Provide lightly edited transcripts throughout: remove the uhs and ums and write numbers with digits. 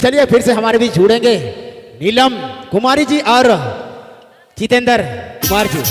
चलिए फिर से हमारे बीच जुड़ेंगे नीलम कुमारी जी और जितेंद्र कुमार जी।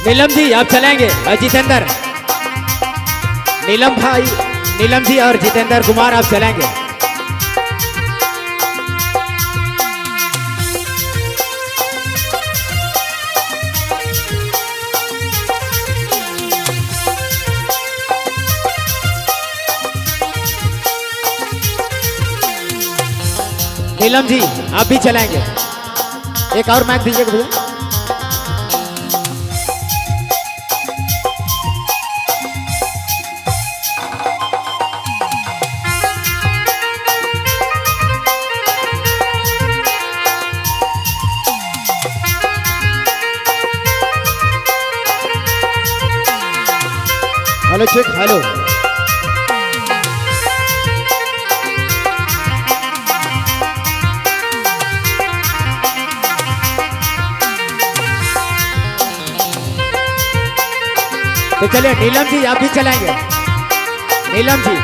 नीलम जी आप चलेंगे और जितेंद्र, नीलम भाई, नीलम जी और जितेंद्र कुमार आप चलेंगे। नीलम जी आप भी चलेंगे। एक और माइक दीजिएगा भैया। Hello check, hello. तो चलिए नीलम जी आप भी चलाएंगे। नीलम जी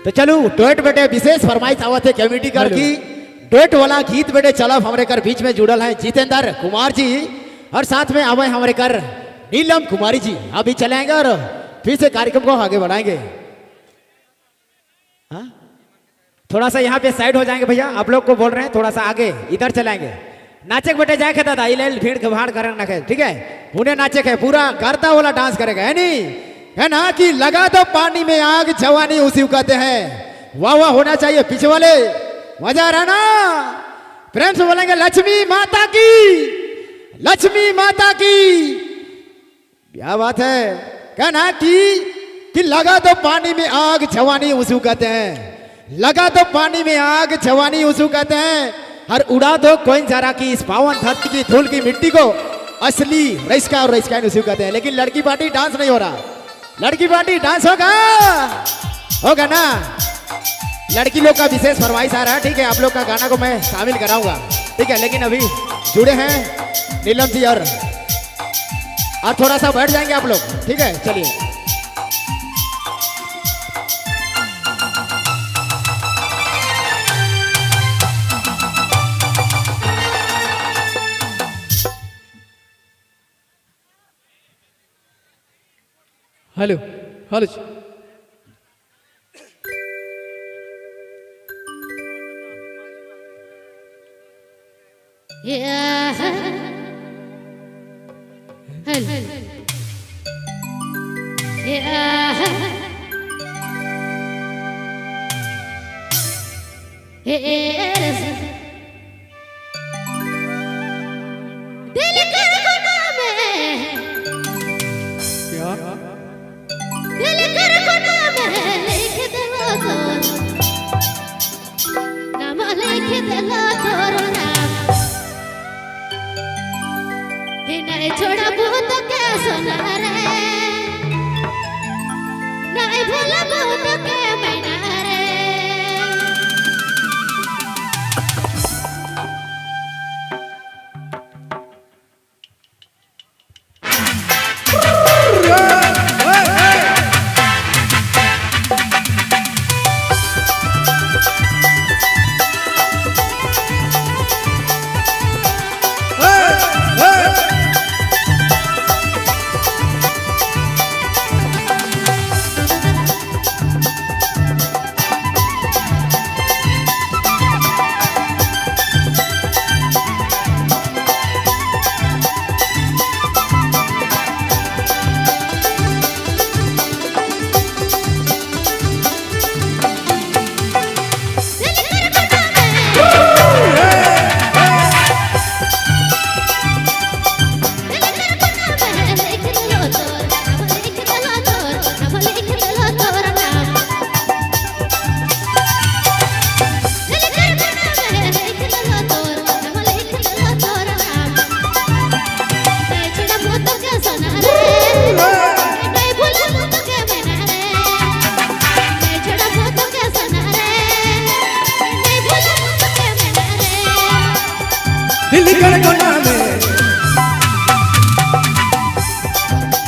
तो चलो डोएट बेटे विशेष फरमाइश आवत है कमेटी कर की डोएट वाला गीत बेटे चलो हमारे कर बीच में जुड़ल है जितेंद्र कुमार जी और साथ में आवे हमारे कर नीलम कुमारी जी आप भी चलाएंगे और फिर से कार्यक्रम को आगे बढ़ाएंगे। हाँ थोड़ा सा यहाँ पे साइड हो जाएंगे भैया, आप लोग को बोल रहे हैं थोड़ा सा आगे इधर चलाएंगे। नाचे बेटे जाए खे दादा इले भीड़ भाड़ करेंगे ना, ठीक है उन्हें नाचे खे पूरा करता वाला डांस करेगा है नहीं, है ना कि लगा दो पानी में आग जवानी उसी को कहते हैं। वाह वाह होना चाहिए पीछे वाले, मजा आ रहा ना, प्रेम से बोलेंगे लक्ष्मी माता की, लक्ष्मी माता की। क्या बात है, कहना कि लगा दो पानी में आग जवानी उसू कहते हैं, लगा दो पानी में आग जवानी उसू कहते हैं, और उड़ा दो कोई जरा की इस पावन धरती की धूल की मिट्टी को असली रईसका और रईसका उसू कहते हैं। लेकिन लड़की पार्टी डांस नहीं हो रहा, लड़की पार्टी डांस होगा, होगा ना। लड़की लोग का विशेष फरमाइश आ रहा है, ठीक है आप लोग का गाना को मैं शामिल कराऊंगा, ठीक है। लेकिन अभी जुड़े हैं नीलम जी और थोड़ा सा बैठ जाएंगे आप लोग, ठीक है। चलिए hello hello Yeah. Hello. Yeah. Yes. दिल कर गुना में क्या दिल कर गुना में लिख दलो तो नाम लिख दलो तोरो नाम नहीं छोड़ा बहुत के सुना रे, नहीं भूला बहुत के मैना रे।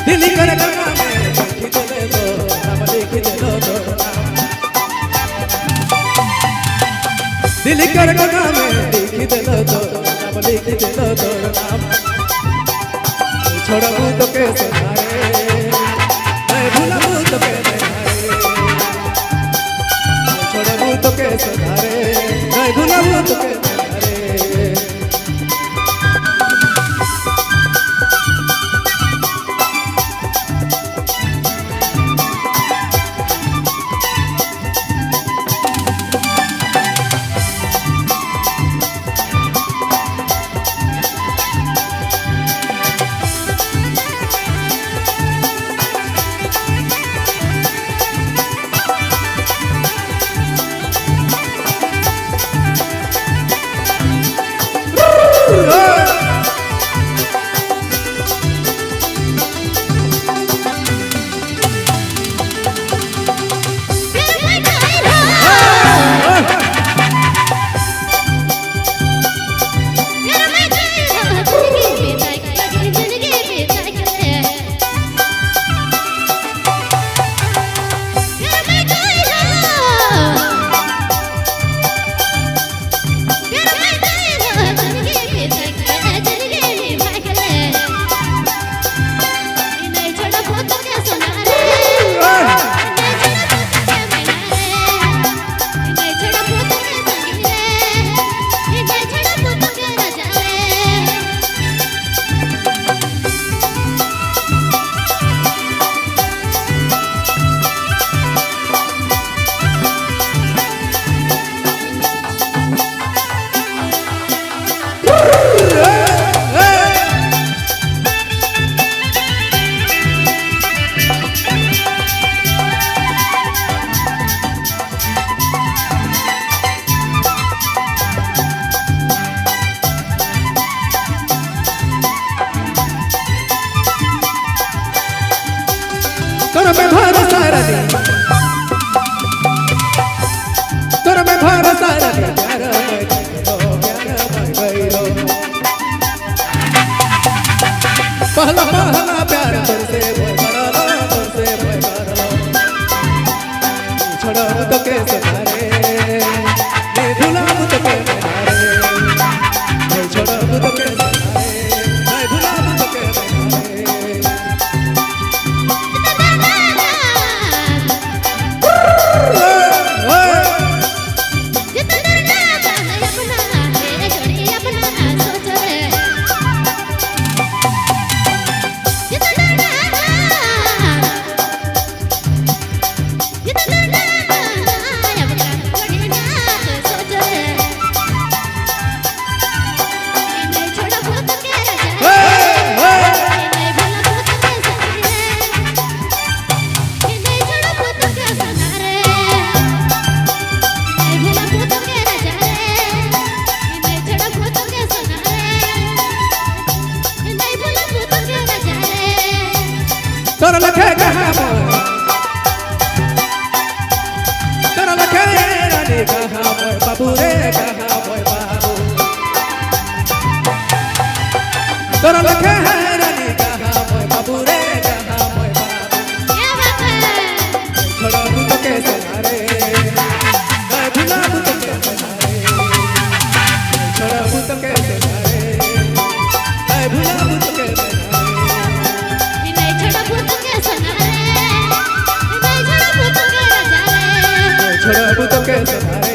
दिल कर गना में लिख दे तो नाम लिख दे तो दिल कर गना में लिख दे तो नाम लिख दे तो नाम छोड़बू तो कैसे नारे मैं भूलबू तो कैसे नारे छोड़बू तो कैसे नारे मैं भूलबू तो कैसे नारे तोर में भरोसा रही तोर में भरोसा रही पहला पहला प्यार तुझसे छोड़ा तो कैसे नारे मैं भूला तो कैसे नारे मैं छोड़ा तो कैसे नारे मैं भूला तो कैसे नारे तोर लखे कहाँ तोर लखे रानी कहाँ मोय बाबू रे कहाँ मोय बाबू तोर लखे रानी कहाँ मोय बाबू रे कहाँ मोय बाबू छोड़बू तो कैसे नारे मैं भूलबू तो कैसे नारे छोड़बू तो कैसे नारे मैं भूलबू तो कैसे छोड़बू तो कैसे नारे